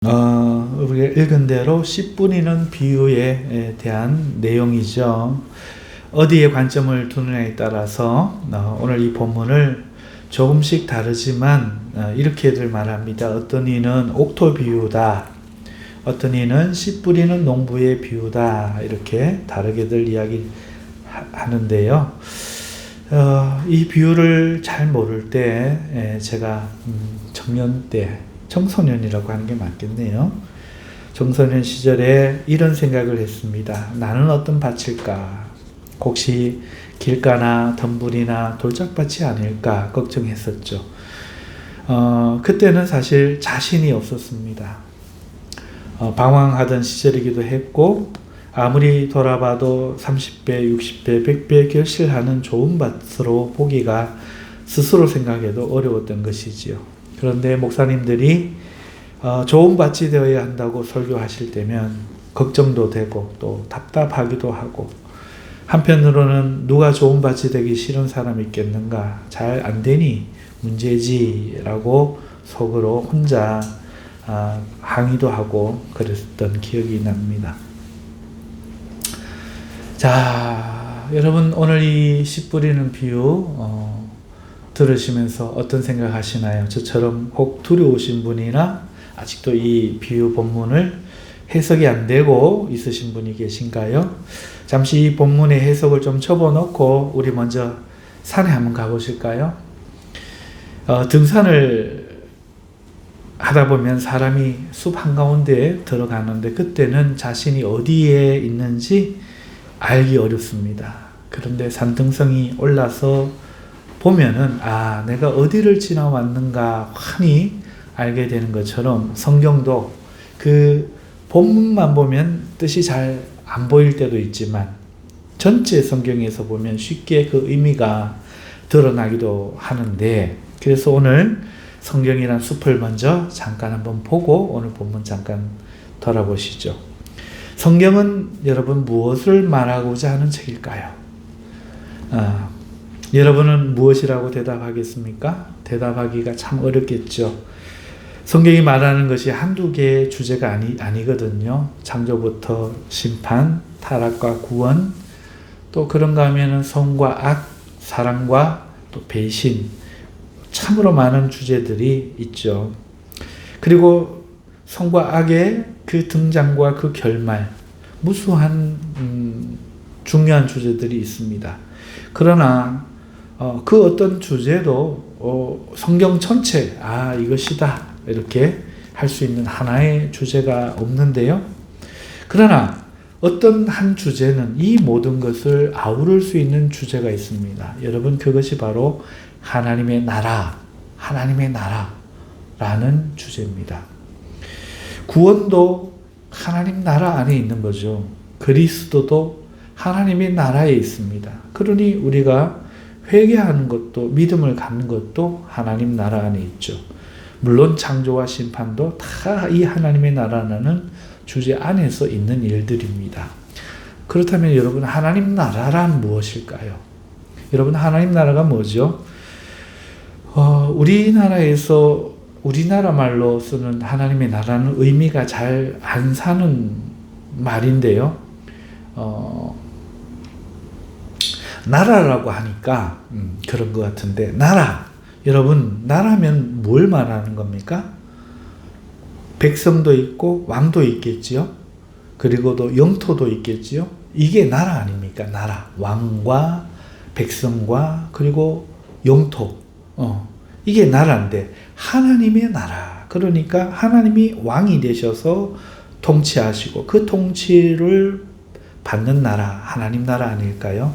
우리가 읽은 대로 씨 뿌리는 비유에 대한 내용이죠. 어디에 관점을 두느냐에 따라서 오늘 이 본문을 조금씩 다르지만 이렇게들 말합니다. 어떤 이는 옥토 비유다, 어떤 이는 씨 뿌리는 농부의 비유다, 이렇게 다르게들 이야기하는데요. 이 비유를 잘 모를 때 제가 청년 때, 청소년이라고 하는 게 맞겠네요. 청소년 시절에 이런 생각을 했습니다. 나는 어떤 밭일까? 혹시 길가나 덤불이나 돌짝밭이 아닐까 걱정했었죠. 그때는 사실 자신이 없었습니다. 방황하던 시절이기도 했고, 아무리 돌아봐도 30배, 60배, 100배 결실하는 좋은 밭으로 보기가 스스로 생각해도 어려웠던 것이지요. 그런데 목사님들이 좋은 밭이 되어야 한다고 설교하실 때면 걱정도 되고 또 답답하기도 하고, 한편으로는 누가 좋은 밭이 되기 싫은 사람이 있겠는가, 잘 안 되니 문제지라고 속으로 혼자 항의도 하고 그랬던 기억이 납니다. 자, 여러분 오늘 이 씨 뿌리는 비유 들으시면서 어떤 생각 하시나요? 저처럼 혹 두려우신 분이나 아직도 이 비유 본문을 해석이 안 되고 있으신 분이 계신가요? 잠시 이 본문의 해석을 좀 접어놓고 우리 먼저 산에 한번 가보실까요? 등산을 하다 보면 사람이 숲 한가운데에 들어가는데 그때는 자신이 어디에 있는지 알기 어렵습니다. 그런데 산등성이 올라서 보면은 내가 어디를 지나왔는가 환히 알게 되는 것처럼 성경도 그 본문만 보면 뜻이 잘 안 보일 때도 있지만 전체 성경에서 보면 쉽게 그 의미가 드러나기도 하는데, 그래서 오늘 성경이란 숲을 먼저 잠깐 한번 보고 오늘 본문 잠깐 돌아보시죠. 성경은 여러분 무엇을 말하고자 하는 책일까요? 여러분은 무엇이라고 대답하겠습니까? 대답하기가 참 어렵겠죠. 성경이 말하는 것이 한두 개의 주제가 아니거든요. 창조부터 심판, 타락과 구원, 또 그런가 하면은 선과 악, 사랑과 또 배신, 참으로 많은 주제들이 있죠. 그리고 선과 악의 그 등장과 그 결말, 무수한 중요한 주제들이 있습니다. 그러나 그 어떤 주제도 성경 전체 이것이다 이렇게 할 수 있는 하나의 주제가 없는데요. 그러나 어떤 한 주제는 이 모든 것을 아우를 수 있는 주제가 있습니다. 여러분, 그것이 바로 하나님의 나라, 하나님의 나라라는 주제입니다. 구원도 하나님 나라 안에 있는 거죠. 그리스도도 하나님의 나라에 있습니다. 그러니 우리가 회개하는 것도, 믿음을 갖는 것도 하나님 나라 안에 있죠. 물론 창조와 심판도 다 이 하나님의 나라라는 주제 안에서 있는 일들입니다. 그렇다면 여러분, 하나님 나라란 무엇일까요? 여러분, 하나님 나라가 뭐죠? 우리나라에서 우리나라 말로 쓰는 하나님의 나라는 의미가 잘 안 사는 말인데요. 나라라고 하니까 그런 것 같은데, 나라, 여러분, 나라면 뭘 말하는 겁니까? 백성도 있고 왕도 있겠지요. 그리고 또 영토도 있겠지요. 이게 나라 아닙니까? 나라, 왕과 백성과 그리고 영토, 이게 나라인데 하나님의 나라, 그러니까 하나님이 왕이 되셔서 통치하시고 그 통치를 받는 나라, 하나님 나라 아닐까요?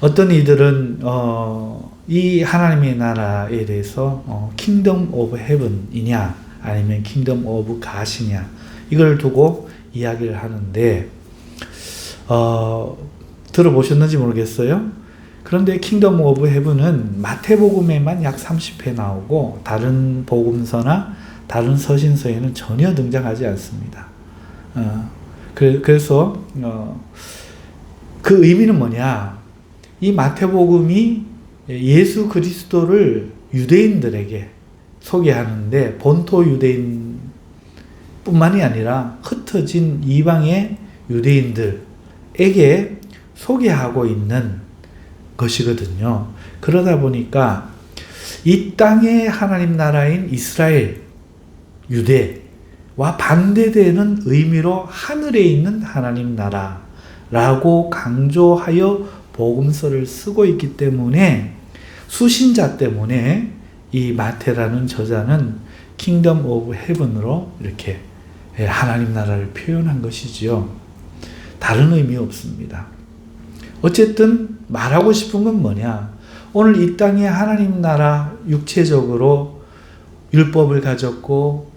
어떤 이들은 이 하나님의 나라에 대해서 킹덤 오브 헤븐이냐 아니면 킹덤 오브 갓이냐 이걸 두고 이야기를 하는데, 들어보셨는지 모르겠어요. 그런데 킹덤 오브 헤븐은 마태복음에만 약 30회 나오고 다른 복음서나 다른 서신서에는 전혀 등장하지 않습니다. 그래서 그 의미는 뭐냐? 이 마태복음이 예수 그리스도를 유대인들에게 소개하는데 본토 유대인 뿐만이 아니라 흩어진 이방의 유대인들에게 소개하고 있는 것이거든요. 그러다 보니까 이 땅의 하나님 나라인 이스라엘, 유대와 반대되는 의미로 하늘에 있는 하나님 나라라고 강조하여 복음서를 쓰고 있기 때문에 수신자 때문에 이 마태라는 저자는 킹덤 오브 헤븐으로 이렇게 하나님 나라를 표현한 것이지요. 다른 의미 없습니다. 어쨌든 말하고 싶은 건 뭐냐? 오늘 이 땅에 하나님 나라 육체적으로 율법을 가졌고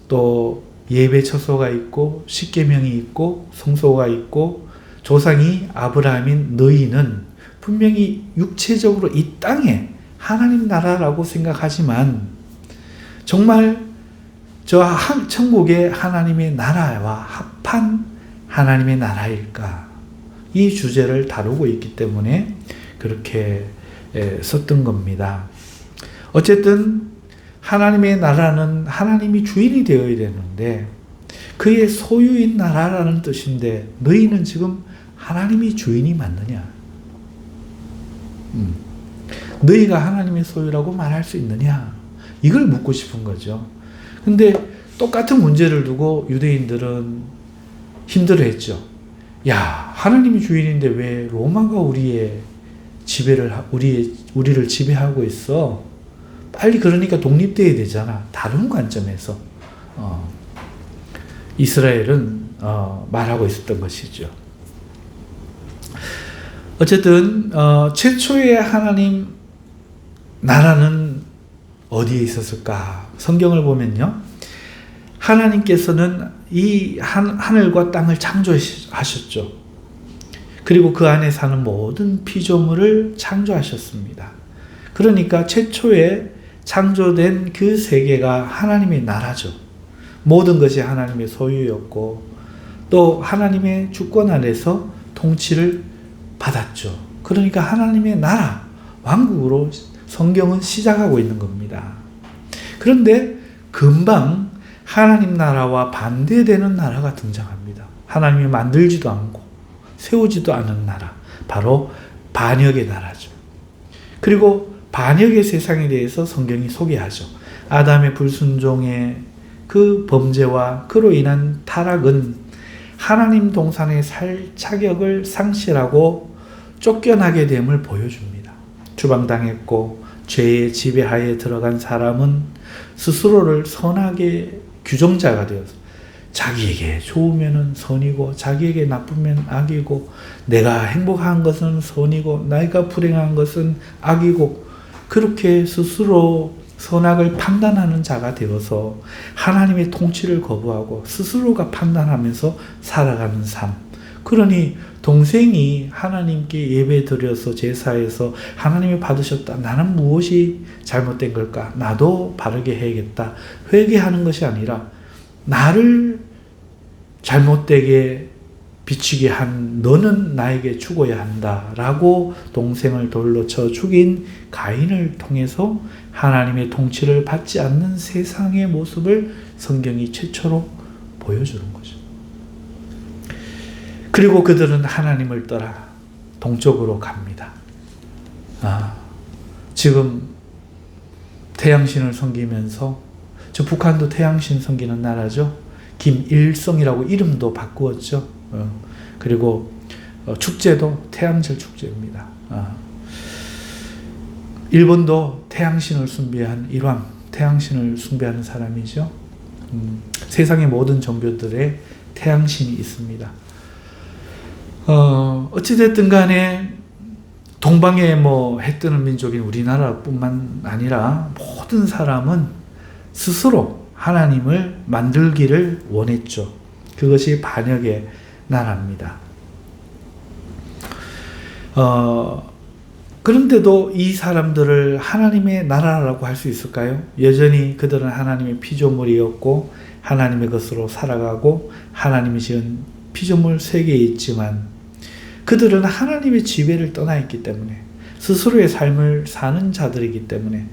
또 예배 처소가 있고 십계명이 있고 성소가 있고 조상이 아브라함인 너희는 분명히 육체적으로 이 땅에 하나님 나라라고 생각하지만 정말 저 천국의 하나님의 나라와 합한 하나님의 나라일까? 이 주제를 다루고 있기 때문에 그렇게 썼던 겁니다. 어쨌든 하나님의 나라는 하나님이 주인이 되어야 되는데 그의 소유인 나라라는 뜻인데 너희는 지금 하나님이 주인이 맞느냐? 너희가 하나님의 소유라고 말할 수 있느냐? 이걸 묻고 싶은 거죠. 근데 똑같은 문제를 두고 유대인들은 힘들어했죠. 야, 하나님이 주인인데 왜 로마가 우리를 지배하고 있어? 빨리 그러니까 독립돼야 되잖아. 다른 관점에서 이스라엘은 말하고 있었던 것이죠. 어쨌든 최초의 하나님 나라는 어디에 있었을까? 성경을 보면요. 하나님께서는 이 하늘과 땅을 창조하셨죠. 그리고 그 안에 사는 모든 피조물을 창조하셨습니다. 그러니까 최초에 창조된 그 세계가 하나님의 나라죠. 모든 것이 하나님의 소유였고 또 하나님의 주권 아래서 통치를 받았죠. 그러니까 하나님의 나라, 왕국으로 성경은 시작하고 있는 겁니다. 그런데 금방 하나님 나라와 반대되는 나라가 등장합니다. 하나님이 만들지도 않고 세우지도 않은 나라, 바로 반역의 나라죠. 그리고 반역의 세상에 대해서 성경이 소개하죠. 아담의 불순종의 그 범죄와 그로 인한 타락은 하나님 동산에 살 자격을 상실하고 쫓겨나게 됨을 보여줍니다. 추방당했고 죄의 지배하에 들어간 사람은 스스로를 선하게 규정자가 되어서 자기에게 좋으면 선이고 자기에게 나쁘면 악이고 내가 행복한 것은 선이고 내가 불행한 것은 악이고 그렇게 스스로 선악을 판단하는 자가 되어서 하나님의 통치를 거부하고 스스로가 판단하면서 살아가는 삶. 그러니 동생이 하나님께 예배 드려서 제사해서 하나님이 받으셨다. 나는 무엇이 잘못된 걸까? 나도 바르게 해야겠다. 회개하는 것이 아니라 나를 잘못되게 비추게 한 너는 나에게 죽어야 한다 라고 동생을 돌로 쳐 죽인 가인을 통해서 하나님의 통치를 받지 않는 세상의 모습을 성경이 최초로 보여주는 거죠. 그리고 그들은 하나님을 떠나 동쪽으로 갑니다. 지금 태양신을 섬기면서 저 북한도 태양신 섬기는 나라죠. 김일성이라고 이름도 바꾸었죠. 그리고 축제도 태양절 축제입니다. 일본도 태양신을 숭배한 일왕, 태양신을 숭배하는 사람이죠. 세상의 모든 종교들의 태양신이 있습니다. 어찌됐든 간에 동방에 해 뜨는 민족인 우리나라뿐만 아니라 모든 사람은 스스로 하나님을 만들기를 원했죠. 그것이 반역의 나라입니다. 그런데도 이 사람들을 하나님의 나라라고 할 수 있을까요? 여전히 그들은 하나님의 피조물이었고 하나님의 것으로 살아가고 하나님이 지은 피조물 세계에 있지만 그들은 하나님의 지배를 떠나 있기 때문에 스스로의 삶을 사는 자들이기 때문에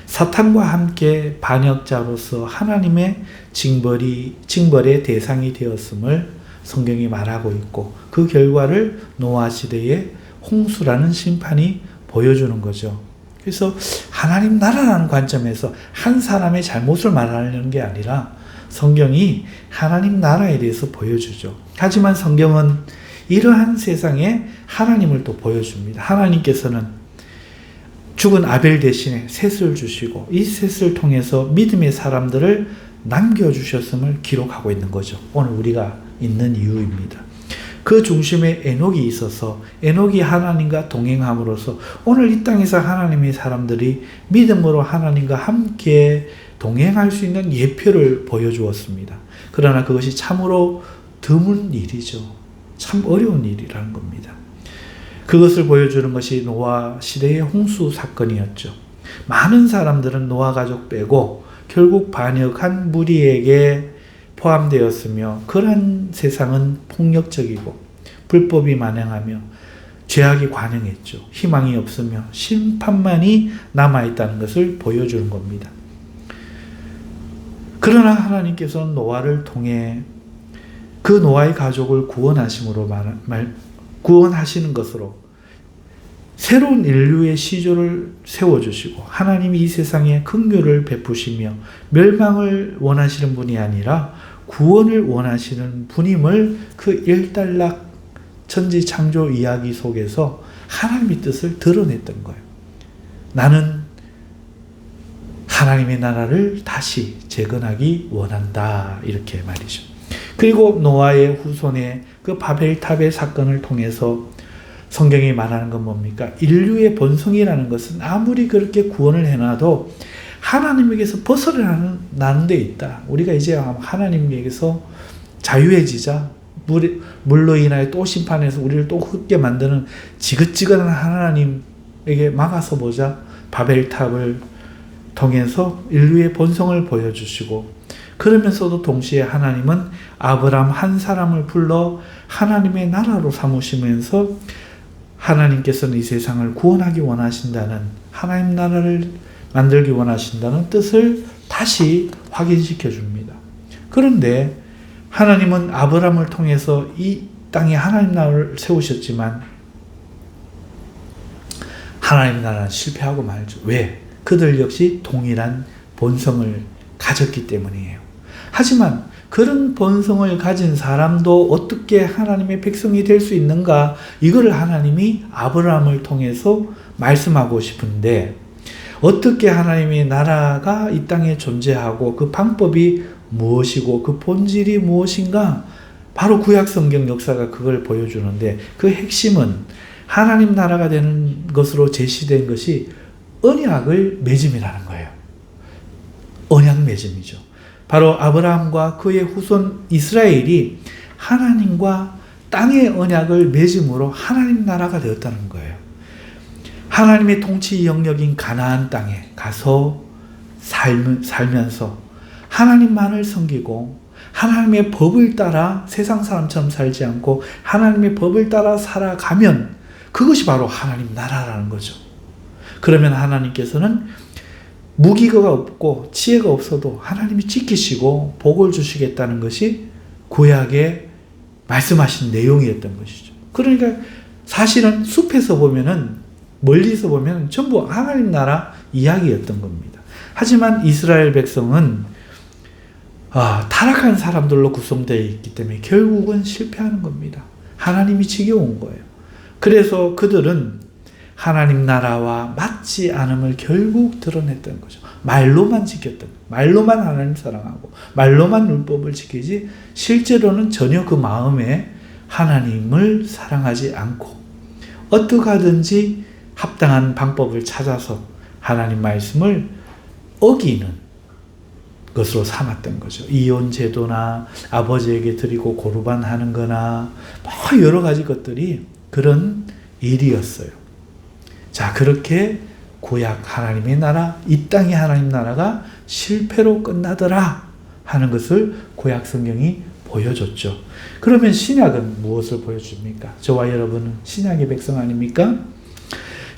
사탄과 함께 반역자로서 하나님의 징벌의 대상이 되었음을 성경이 말하고 있고, 그 결과를 노아 시대의 홍수라는 심판이 보여주는 거죠. 그래서 하나님 나라라는 관점에서 한 사람의 잘못을 말하려는 게 아니라 성경이 하나님 나라에 대해서 보여주죠. 하지만 성경은 이러한 세상에 하나님을 또 보여줍니다. 하나님께서는 죽은 아벨 대신에 셋을 주시고 이 셋을 통해서 믿음의 사람들을 남겨주셨음을 기록하고 있는 거죠. 오늘 우리가 있는 이유입니다. 그 중심에 에녹이 있어서 에녹이 하나님과 동행함으로써 오늘 이 땅에서 하나님의 사람들이 믿음으로 하나님과 함께 동행할 수 있는 예표를 보여주었습니다. 그러나 그것이 참으로 드문 일이죠. 참 어려운 일이라는 겁니다. 그것을 보여주는 것이 노아 시대의 홍수 사건이었죠. 많은 사람들은 노아 가족 빼고 결국 반역한 무리에게 포함되었으며, 그러한 세상은 폭력적이고 불법이 만행하며 죄악이 관영했죠. 희망이 없으며 심판만이 남아있다는 것을 보여주는 겁니다. 그러나 하나님께서는 노아를 통해 그 노아의 가족을 구원하시는 것으로 새로운 인류의 시조를 세워주시고, 하나님이 이 세상에 긍휼을 베푸시며 멸망을 원하시는 분이 아니라 구원을 원하시는 분임을 그 일단락 천지 창조 이야기 속에서 하나님의 뜻을 드러냈던 거예요. 나는 하나님의 나라를 다시 재건하기 원한다, 이렇게 말이죠. 그리고 노아의 후손의 그 바벨탑의 사건을 통해서 성경이 말하는 건 뭡니까? 인류의 본성이라는 것은 아무리 그렇게 구원을 해놔도 하나님에게서 벗어나는 데 있다. 우리가 이제 하나님에게서 자유해지자, 물로 인하여 또 심판해서 우리를 또 흙게 만드는 지긋지긋한 하나님에게 막아서 보자. 바벨탑을 통해서 인류의 본성을 보여주시고, 그러면서도 동시에 하나님은 아브라함 한 사람을 불러 하나님의 나라로 삼으시면서 하나님께서는 이 세상을 구원하기 원하신다는, 하나님 나라를 만들기 원하신다는 뜻을 다시 확인시켜 줍니다. 그런데 하나님은 아브라함을 통해서 이 땅에 하나님 나라를 세우셨지만 하나님 나라는 실패하고 말죠. 왜? 그들 역시 동일한 본성을 가졌기 때문이에요. 하지만 그런 본성을 가진 사람도 어떻게 하나님의 백성이 될 수 있는가? 이걸 하나님이 아브라함을 통해서 말씀하고 싶은데, 어떻게 하나님의 나라가 이 땅에 존재하고 그 방법이 무엇이고 그 본질이 무엇인가? 바로 구약성경 역사가 그걸 보여주는데, 그 핵심은 하나님 나라가 되는 것으로 제시된 것이 언약을 맺음이라는 거예요. 언약 맺음이죠. 바로 아브라함과 그의 후손 이스라엘이 하나님과 땅의 언약을 맺음으로 하나님 나라가 되었다는 거예요. 하나님의 통치 영역인 가나안 땅에 가서 살면서 하나님만을 섬기고 하나님의 법을 따라 세상 사람처럼 살지 않고 하나님의 법을 따라 살아가면 그것이 바로 하나님 나라라는 거죠. 그러면 하나님께서는 무기가 없고 지혜가 없어도 하나님이 지키시고 복을 주시겠다는 것이 구약에 말씀하신 내용이었던 것이죠. 그러니까 사실은 숲에서 보면은, 멀리서 보면 전부 하나님 나라 이야기였던 겁니다. 하지만 이스라엘 백성은 타락한 사람들로 구성되어 있기 때문에 결국은 실패하는 겁니다. 하나님이 지겨운 거예요. 그래서 그들은 하나님 나라와 맞지 않음을 결국 드러냈던 거죠. 말로만 지켰던 거예요. 말로만 하나님 사랑하고 말로만 율법을 지키지 실제로는 전혀 그 마음에 하나님을 사랑하지 않고 어떻게 하든지 합당한 방법을 찾아서 하나님 말씀을 어기는 것으로 삼았던 거죠. 이혼 제도나 아버지에게 드리고 고르반 하는 거나 뭐 여러 가지 것들이 그런 일이었어요. 자, 그렇게 구약 하나님의 나라, 이 땅의 하나님 나라가 실패로 끝나더라 하는 것을 구약 성경이 보여줬죠. 그러면 신약은 무엇을 보여줍니까? 저와 여러분은 신약의 백성 아닙니까?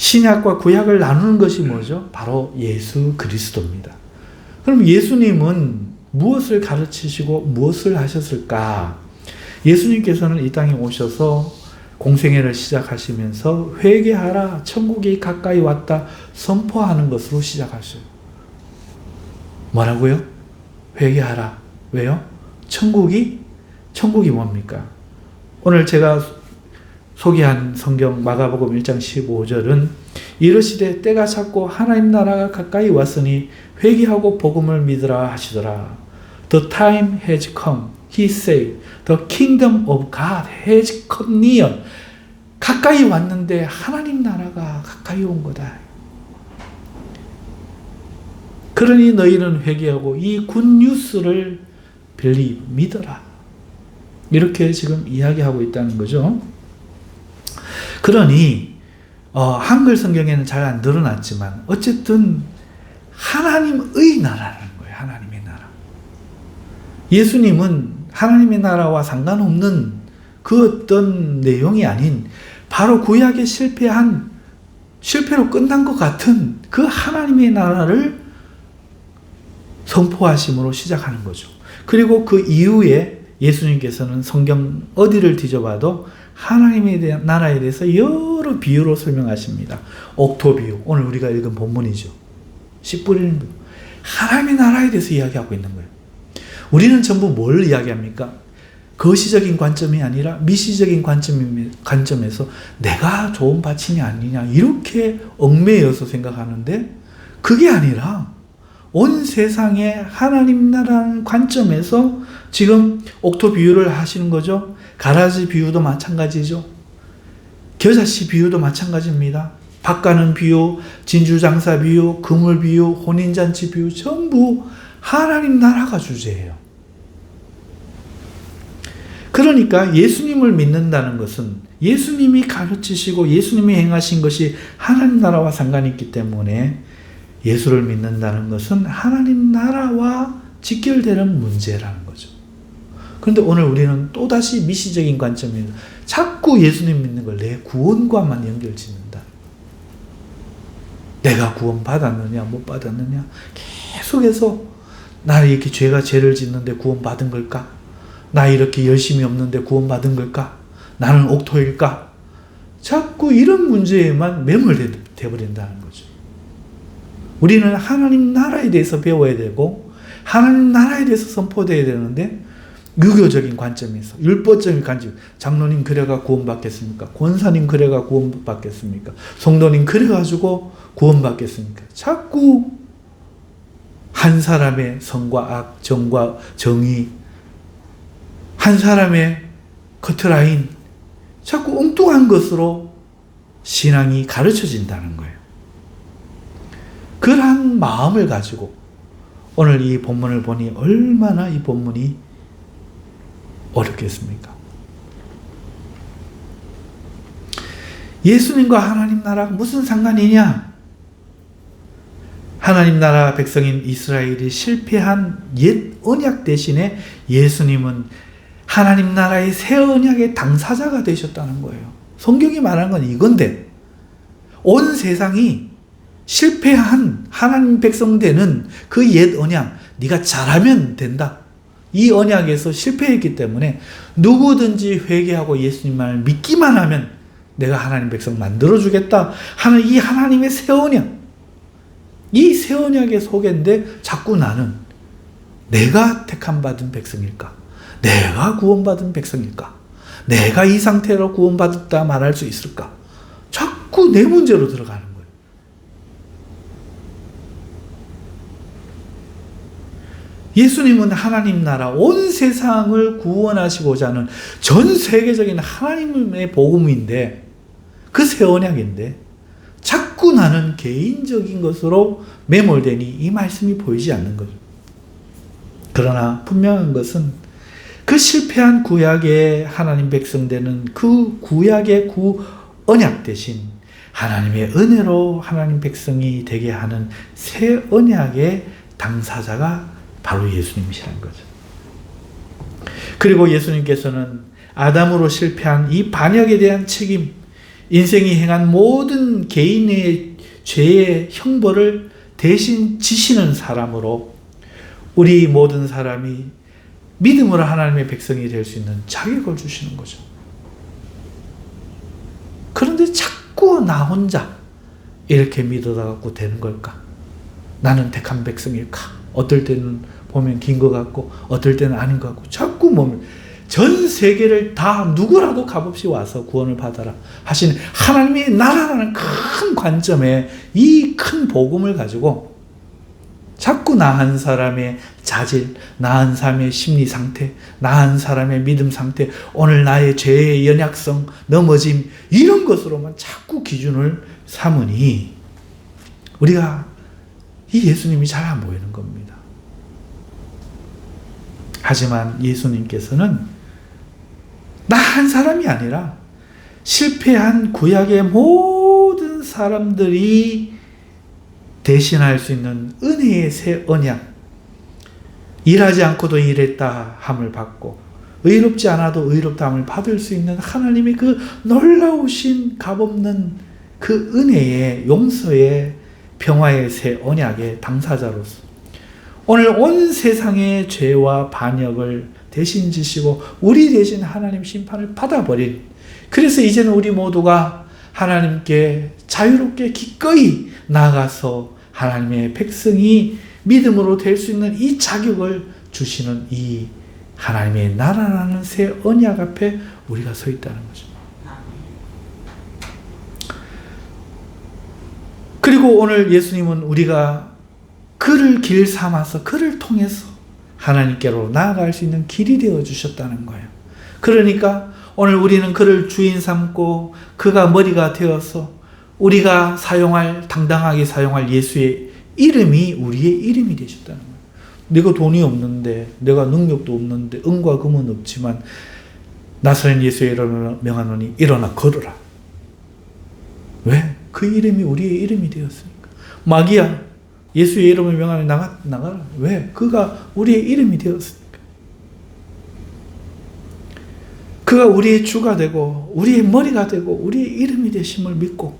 신약과 구약을 나누는 것이 뭐죠? 바로 예수 그리스도입니다. 그럼 예수님은 무엇을 가르치시고 무엇을 하셨을까? 예수님께서는 이 땅에 오셔서 공생애를 시작하시면서 회개하라, 천국이 가까이 왔다 선포하는 것으로 시작하셔요. 뭐라고요? 회개하라. 왜요? 천국이 뭡니까? 오늘 제가 소개한 성경 마가복음 1장 15절은 이르시되 때가 찼고 하나님 나라가 가까이 왔으니 회개하고 복음을 믿으라 하시더라. The time has come, he said. The kingdom of God has come near. 가까이 왔는데 하나님 나라가 가까이 온 거다. 그러니 너희는 회개하고 이 굿뉴스를 믿어라. 이렇게 지금 이야기하고 있다는 거죠. 그러니 한글 성경에는 잘 안 드러났지만 어쨌든 하나님의 나라라는 거예요. 하나님의 나라. 예수님은 하나님의 나라와 상관없는 그 어떤 내용이 아닌 바로 구약에 실패로 끝난 것 같은 그 하나님의 나라를 선포하심으로 시작하는 거죠. 그리고 그 이후에 예수님께서는 성경 어디를 뒤져봐도 하나님의 나라에 대해서 여러 비유로 설명하십니다. 옥토 비유, 오늘 우리가 읽은 본문이죠. 씨 뿌리는 비유. 하나님의 나라에 대해서 이야기하고 있는 거예요. 우리는 전부 뭘 이야기합니까? 거시적인 관점이 아니라 미시적인 관점에서 내가 좋은 바치냐 아니냐 이렇게 얽매여서 생각하는데 그게 아니라 온 세상에 하나님 나라는 관점에서 지금 옥토 비유를 하시는 거죠. 가라지 비유도 마찬가지죠. 겨자씨 비유도 마찬가지입니다. 밥 가는 비유, 진주장사 비유, 그물 비유, 혼인잔치 비유 전부 하나님 나라가 주제예요. 그러니까 예수님을 믿는다는 것은 예수님이 가르치시고 예수님이 행하신 것이 하나님 나라와 상관이 있기 때문에 예수를 믿는다는 것은 하나님 나라와 직결되는 문제라는 거죠. 그런데 오늘 우리는 또다시 미시적인 관점입니다. 자꾸 예수님 믿는 걸 내 구원과만 연결 짓는다. 내가 구원 받았느냐 못 받았느냐 계속해서 나 이렇게 죄를 짓는데 구원 받은 걸까? 나 이렇게 열심히 없는데 구원 받은 걸까? 나는 옥토일까? 자꾸 이런 문제에만 매몰돼 버린다는 거죠. 우리는 하나님 나라에 대해서 배워야 되고 하나님 나라에 대해서 선포되어야 되는데 유교적인 관점에서 율법적인 관점, 장로님 그래가 구원받겠습니까? 권사님 그래가 구원받겠습니까? 성도님 그래가지고 구원받겠습니까? 자꾸 한 사람의 선과 악, 정과 정의, 한 사람의 커트라인, 자꾸 엉뚱한 것으로 신앙이 가르쳐진다는 거예요. 그러한 마음을 가지고 오늘 이 본문을 보니 얼마나 이 본문이 어렵겠습니까? 예수님과 하나님 나라가 무슨 상관이냐? 하나님 나라 백성인 이스라엘이 실패한 옛 언약 대신에 예수님은 하나님 나라의 새 언약의 당사자가 되셨다는 거예요. 성경이 말하는 건 이건데 온 세상이 실패한 하나님 백성 되는 그 옛 언약, 네가 잘하면 된다. 이 언약에서 실패했기 때문에 누구든지 회개하고 예수님만을 믿기만 하면 내가 하나님 백성 만들어주겠다 하는 이 하나님의 새 언약, 이 새 언약의 속인데 자꾸 나는 내가 택함 받은 백성일까? 내가 구원받은 백성일까? 내가 이 상태로 구원받았다 말할 수 있을까? 자꾸 내 문제로 들어가는 거예요. 예수님은 하나님 나라 온 세상을 구원하시고자 하는 전 세계적인 하나님의 복음인데 그 새 언약인데 자꾸 나는 개인적인 것으로 매몰되니 이 말씀이 보이지 않는 거죠. 그러나 분명한 것은 그 실패한 구약의 하나님 백성 되는 그 구약의 언약 대신 하나님의 은혜로 하나님 백성이 되게 하는 새 언약의 당사자가 바로 예수님이시라는 거죠. 그리고 예수님께서는 아담으로 실패한 이 반역에 대한 책임, 인생이 행한 모든 개인의 죄의 형벌을 대신 지시는 사람으로 우리 모든 사람이 믿음으로 하나님의 백성이 될 수 있는 자격을 주시는 거죠. 그런데 자꾸 나 혼자 이렇게 믿어다 갖고 되는 걸까? 나는 택한 백성일까? 어떨 때는 보면 긴 것 같고 어떨 때는 아닌 것 같고 자꾸 전 세계를 다 누구라도 값없이 와서 구원을 받아라 하시는 하나님의 나라라는 큰 관점에 이 큰 복음을 가지고 자꾸 나 한 사람의 자질, 나 한 사람의 심리 상태, 나 한 사람의 믿음 상태, 오늘 나의 죄의 연약성, 넘어짐 이런 것으로만 자꾸 기준을 삼으니 우리가 이 예수님이 잘 안 보이는 겁니다. 하지만 예수님께서는 나 한 사람이 아니라 실패한 구약의 모든 사람들이 대신할 수 있는 은혜의 새 언약, 일하지 않고도 일했다 함을 받고 의롭지 않아도 의롭다 함을 받을 수 있는 하나님의 그 놀라우신 값없는 그 은혜의 용서의 평화의 새 언약의 당사자로서 오늘 온 세상의 죄와 반역을 대신 지시고 우리 대신 하나님 심판을 받아버린, 그래서 이제는 우리 모두가 하나님께 자유롭게 기꺼이 나아가서 하나님의 백성이 믿음으로 될 수 있는 이 자격을 주시는 이 하나님의 나라라는 새 언약 앞에 우리가 서 있다는 거죠. 그리고 오늘 예수님은 우리가 그를 길 삼아서 그를 통해서 하나님께로 나아갈 수 있는 길이 되어 주셨다는 거예요. 그러니까 오늘 우리는 그를 주인 삼고 그가 머리가 되어서 우리가 당당하게 사용할 예수의 이름이 우리의 이름이 되셨다는 거예요. 내가 돈이 없는데, 내가 능력도 없는데, 은과 금은 없지만 나사렛 예수의 이름을 명하노니 일어나 걸어라. 왜? 그 이름이 우리의 이름이 되었으니까. 마귀야, 예수의 이름을 명하노니 나가라. 왜? 그가 우리의 이름이 되었으니까. 그가 우리의 주가 되고 우리의 머리가 되고 우리의 이름이 되심을 믿고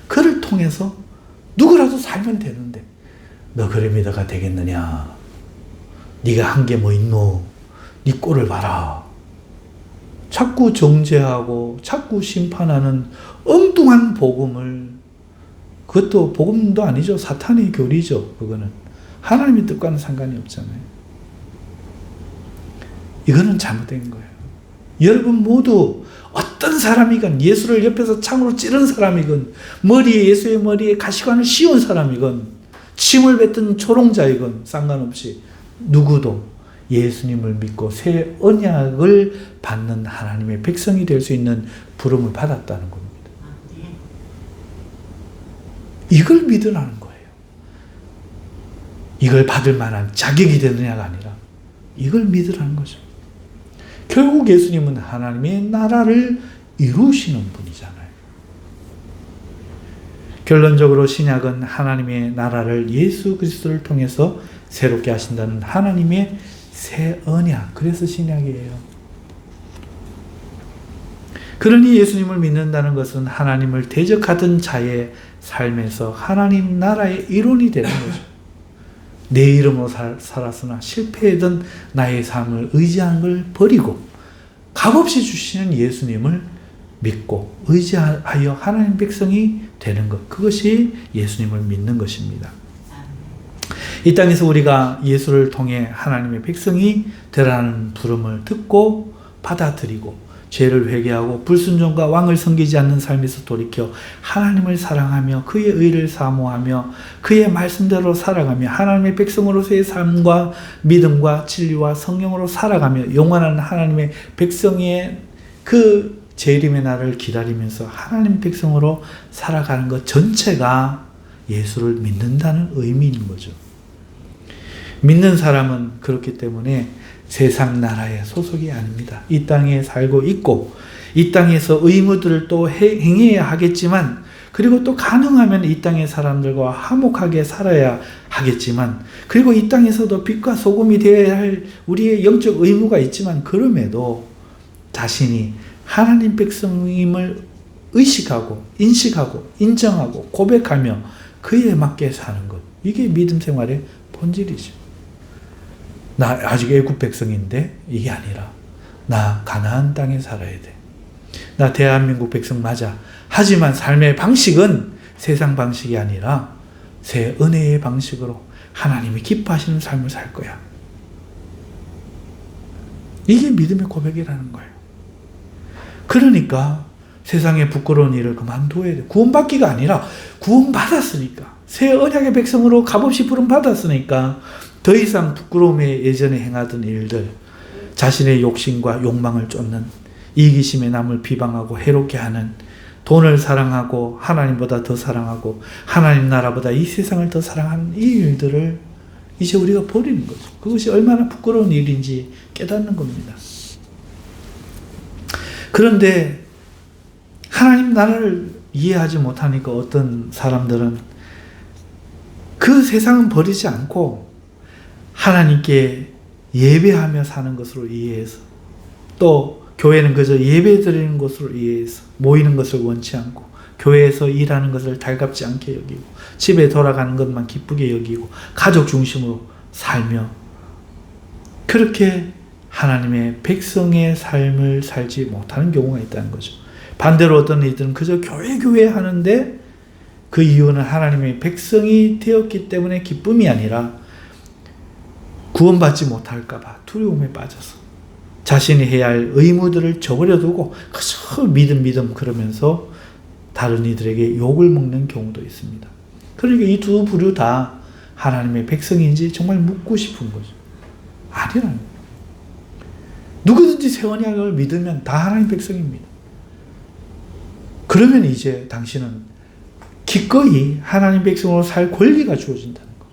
그를 통해서 누구라도 살면 되는데 너 그래 믿어가 되겠느냐? 네가 한 게 뭐 있노? 네 꼴을 봐라. 자꾸 정죄하고 자꾸 심판하는 엉뚱한 복음을, 그것도 복음도 아니죠. 사탄의 교리죠. 그거는 하나님의 뜻과는 상관이 없잖아요. 이거는 잘못된 거예요. 여러분 모두 어떤 사람이건, 예수를 옆에서 창으로 찌른 사람이건, 예수의 머리에 가시관을 씌운 사람이건, 침을 뱉은 조롱자이건 상관없이 누구도 예수님을 믿고 새 언약을 받는 하나님의 백성이 될 수 있는 부름을 받았다는 겁니다. 이걸 믿으라는 거예요. 이걸 받을 만한 자격이 되느냐가 아니라 이걸 믿으라는 거죠. 결국 예수님은 하나님의 나라를 이루시는 분이잖아요. 결론적으로 신약은 하나님의 나라를 예수 그리스도를 통해서 새롭게 하신다는 하나님의 새 언약, 그래서 신약이에요. 그러니 예수님을 믿는다는 것은 하나님을 대적하던 자의 삶에서 하나님 나라의 일원이 되는 거죠. 내 이름으로 살았으나 실패했던 나의 삶을 의지하는 걸 버리고 값없이 주시는 예수님을 믿고 의지하여 하나님 백성이 되는 것, 그것이 예수님을 믿는 것입니다. 이 땅에서 우리가 예수를 통해 하나님의 백성이 되라는 부름을 듣고 받아들이고 죄를 회개하고 불순종과 왕을 섬기지 않는 삶에서 돌이켜 하나님을 사랑하며 그의 의를 사모하며 그의 말씀대로 살아가며 하나님의 백성으로서의 삶과 믿음과 진리와 성령으로 살아가며 영원한 하나님의 백성의 그 재림의 날을 기다리면서 하나님 백성으로 살아가는 것 전체가 예수를 믿는다는 의미인 거죠. 믿는 사람은 그렇기 때문에 세상 나라의 소속이 아닙니다. 이 땅에 살고 있고 이 땅에서 의무들을 또 행해야 하겠지만, 그리고 또 가능하면 이 땅의 사람들과 화목하게 살아야 하겠지만, 그리고 이 땅에서도 빛과 소금이 되어야 할 우리의 영적 의무가 있지만, 그럼에도 자신이 하나님 백성임을 의식하고 인식하고 인정하고 고백하며 그에 맞게 사는 것. 이게 믿음 생활의 본질이죠. 나 아직 애굽 백성인데 이게 아니라 나 가나안 땅에 살아야 돼. 나 대한민국 백성 맞아. 하지만 삶의 방식은 세상 방식이 아니라 새 은혜의 방식으로 하나님이 기뻐하시는 삶을 살 거야. 이게 믿음의 고백이라는 거예요. 그러니까 세상의 부끄러운 일을 그만둬야 돼. 구원받기가 아니라 구원받았으니까. 새 언약의 백성으로 값없이 부름받았으니까 더 이상 부끄러움에 예전에 행하던 일들, 자신의 욕심과 욕망을 쫓는, 이기심에 남을 비방하고 해롭게 하는, 돈을 사랑하고 하나님보다 더 사랑하고 하나님 나라보다 이 세상을 더 사랑하는 이 일들을 이제 우리가 버리는 거죠. 그것이 얼마나 부끄러운 일인지 깨닫는 겁니다. 그런데 하나님 나라를 이해하지 못하니까 어떤 사람들은 그 세상은 버리지 않고 하나님께 예배하며 사는 것으로 이해해서, 또 교회는 그저 예배 드리는 것으로 이해해서 모이는 것을 원치 않고 교회에서 일하는 것을 달갑지 않게 여기고 집에 돌아가는 것만 기쁘게 여기고 가족 중심으로 살며 그렇게 하나님의 백성의 삶을 살지 못하는 경우가 있다는 거죠. 반대로 어떤 이들은 그저 교회 하는데 그 이유는 하나님의 백성이 되었기 때문에 기쁨이 아니라 구원받지 못할까 봐 두려움에 빠져서 자신이 해야 할 의무들을 저버려 두고 그저 믿음 그러면서 다른 이들에게 욕을 먹는 경우도 있습니다. 그러니까 이 두 부류 다 하나님의 백성인지 정말 묻고 싶은 거죠. 아니라는 거예요. 누구든지 새 언약을 믿으면 다 하나님 백성입니다. 그러면 이제 당신은 기꺼이 하나님 백성으로 살 권리가 주어진다는 거죠.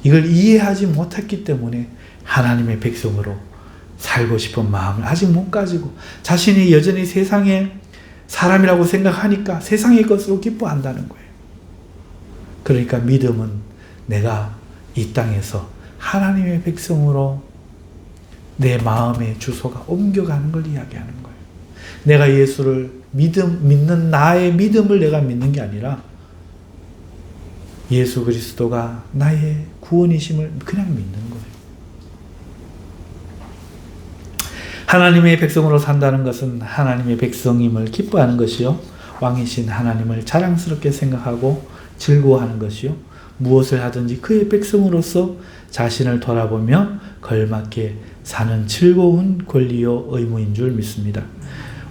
이걸 이해하지 못했기 때문에 하나님의 백성으로 살고 싶은 마음을 아직 못 가지고 자신이 여전히 세상의 사람이라고 생각하니까 세상의 것으로 기뻐한다는 거예요. 그러니까 믿음은 내가 이 땅에서 하나님의 백성으로 내 마음의 주소가 옮겨가는 걸 이야기하는 거예요. 내가 예수를 믿는 나의 믿음을 내가 믿는 게 아니라 예수 그리스도가 나의 구원이심을 그냥 믿는 거예요. 하나님의 백성으로 산다는 것은 하나님의 백성임을 기뻐하는 것이요, 왕이신 하나님을 자랑스럽게 생각하고 즐거워하는 것이요, 무엇을 하든지 그의 백성으로서 자신을 돌아보며 걸맞게 사는 즐거운 권리요 의무인 줄 믿습니다.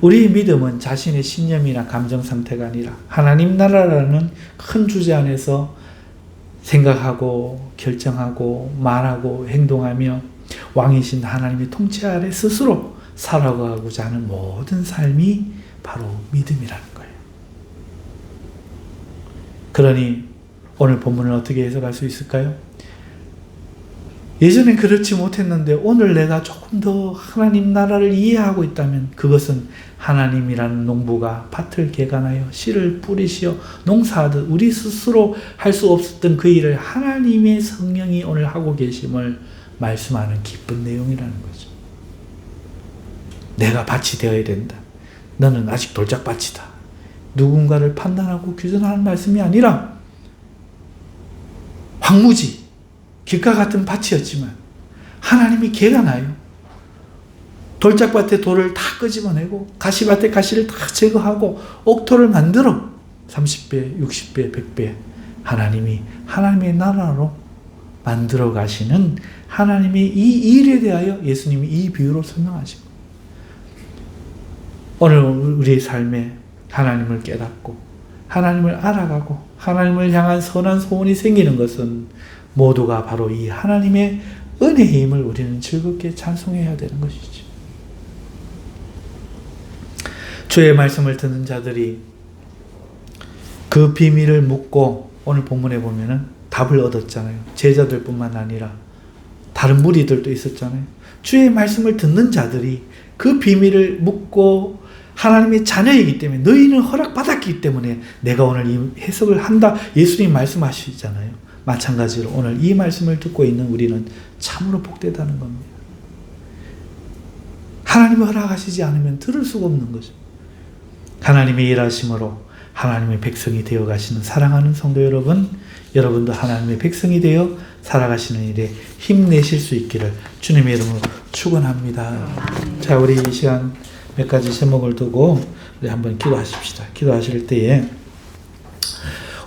우리의 믿음은 자신의 신념이나 감정 상태가 아니라 하나님 나라라는 큰 주제 안에서 생각하고 결정하고 말하고 행동하며 왕이신 하나님의 통치 아래 스스로 살아가고자 하는 모든 삶이 바로 믿음이라는 거예요. 그러니 오늘 본문을 어떻게 해석할 수 있을까요? 예전엔 그렇지 못했는데 오늘 내가 조금 더 하나님 나라를 이해하고 있다면 그것은 하나님이라는 농부가 밭을 개간하여 씨를 뿌리시어 농사하듯 우리 스스로 할 수 없었던 그 일을 하나님의 성령이 오늘 하고 계심을 말씀하는 기쁜 내용이라는 거죠. 내가 밭이 되어야 된다. 너는 아직 돌짝밭이다. 누군가를 판단하고 규정하는 말씀이 아니라 황무지, 길가 같은 밭이었지만 하나님이 개간하여 돌짝밭에 돌을 다 끄집어내고 가시밭에 가시를 다 제거하고 옥토를 만들어 30배, 60배, 100배 하나님이 하나님의 나라로 만들어 가시는 하나님의 이 일에 대하여 예수님이 이 비유로 설명하십니다. 오늘 우리의 삶에 하나님을 깨닫고 하나님을 알아가고 하나님을 향한 선한 소원이 생기는 것은 모두가 바로 이 하나님의 은혜의 힘을 우리는 즐겁게 찬송해야 되는 것이죠. 주의 말씀을 듣는 자들이 그 비밀을 묻고 오늘 본문에 보면은 답을 얻었잖아요. 제자들뿐만 아니라 다른 무리들도 있었잖아요. 주의 말씀을 듣는 자들이 그 비밀을 묻고 하나님의 자녀이기 때문에 너희는 허락받았기 때문에 내가 오늘 이 해석을 한다. 예수님 말씀하시잖아요. 마찬가지로 오늘 이 말씀을 듣고 있는 우리는 참으로 복되다는 겁니다. 하나님이 허락하시지 않으면 들을 수가 없는 거죠. 하나님의 일하심으로 하나님의 백성이 되어 가시는 사랑하는 성도 여러분, 여러분도 하나님의 백성이 되어 살아가시는 일에 힘내실 수 있기를 주님의 이름으로 축원합니다. 자, 우리 이 시간 몇 가지 제목을 두고 우리 한번 기도하십시다. 기도하실 때에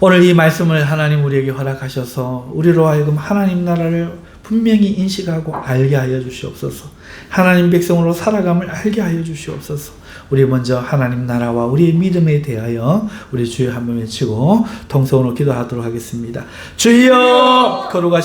오늘 이 말씀을 하나님 우리에게 허락하셔서 우리로 하여금 하나님 나라를 분명히 인식하고 알게 하여 주시옵소서. 하나님 백성으로 살아감을 알게 하여 주시옵소서. 우리 먼저 하나님 나라와 우리의 믿음에 대하여 우리 주여 한번 외치고 통성으로 기도하도록 하겠습니다. 주여 거룩하신